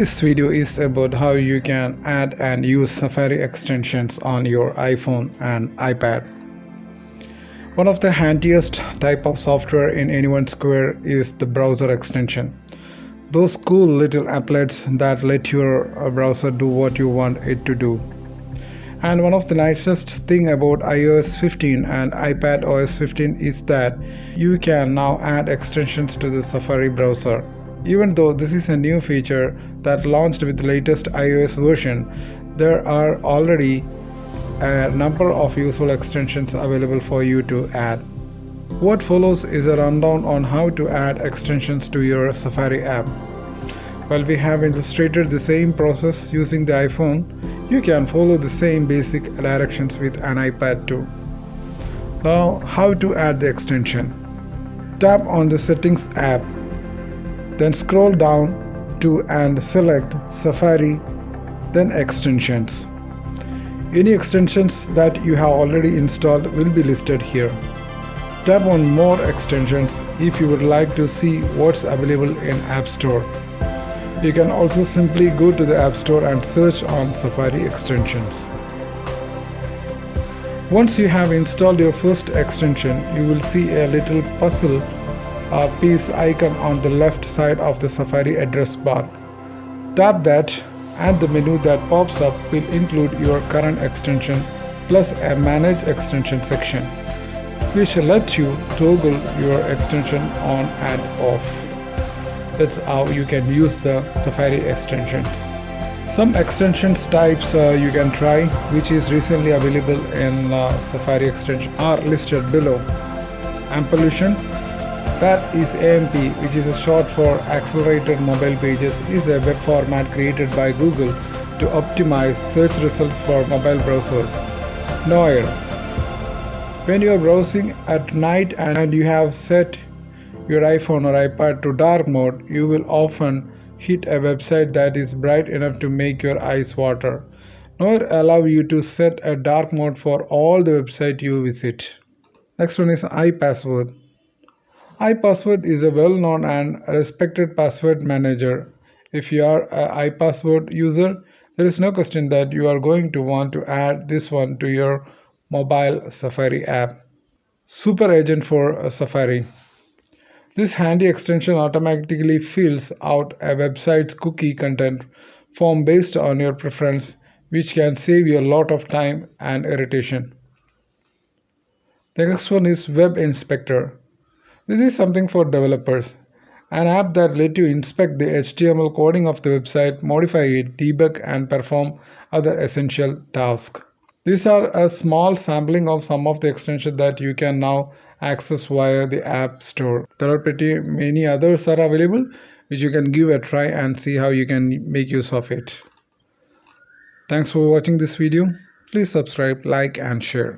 This video is about how you can add and use Safari extensions on your iPhone and iPad. One of the handiest type of software in anyone's square is the browser extension. Those cool little applets that let your browser do what you want it to do. And one of the nicest thing about iOS 15 and iPadOS 15 is that you can now add extensions to the Safari browser. Even though this is a new feature that launched with the latest iOS version, there are already a number of useful extensions available for you to add. What follows is a rundown on how to add extensions to your Safari app. While we have illustrated the same process using the iPhone, you can follow the same basic directions with an iPad too. Now, how to add the extension? Tap on the Settings app. Then scroll down to and select Safari, then Extensions. Any extensions that you have already installed will be listed here. Tap on More Extensions if you would like to see what's available in App Store. You can also simply go to the App Store and search on Safari extensions. Once you have installed your first extension, you will see a little puzzle piece icon on the left side of the Safari address bar. Tap that and the menu that pops up will include your current extension plus a Manage Extension section, which will let you toggle your extension on and off. That's how you can use the Safari extensions. Some extensions types you can try, which is recently available in Safari extension, are listed below. Amplification, that is AMP, which is a short for Accelerated Mobile Pages, is a web format created by Google to optimize search results for mobile browsers. Noir, when you are browsing at night and you have set your iPhone or iPad to dark mode, you will often hit a website that is bright enough to make your eyes water. Noir allows you to set a dark mode for all the websites you visit. Next one is iPassword. iPassword is a well-known and respected password manager. If you are an iPassword user, there is no question that you are going to want to add this one to your mobile Safari app. Super Agent for Safari. This handy extension automatically fills out a website's cookie content form based on your preference, which can save you a lot of time and irritation. The next one is Web Inspector. This is something for developers, an app that lets you inspect the HTML coding of the website, modify it, debug, and perform other essential tasks. These are a small sampling of some of the extensions that you can now access via the App Store. There are pretty many others are available, which you can give a try and see how you can make use of it. Thanks for watching this video. Please subscribe, like, and share.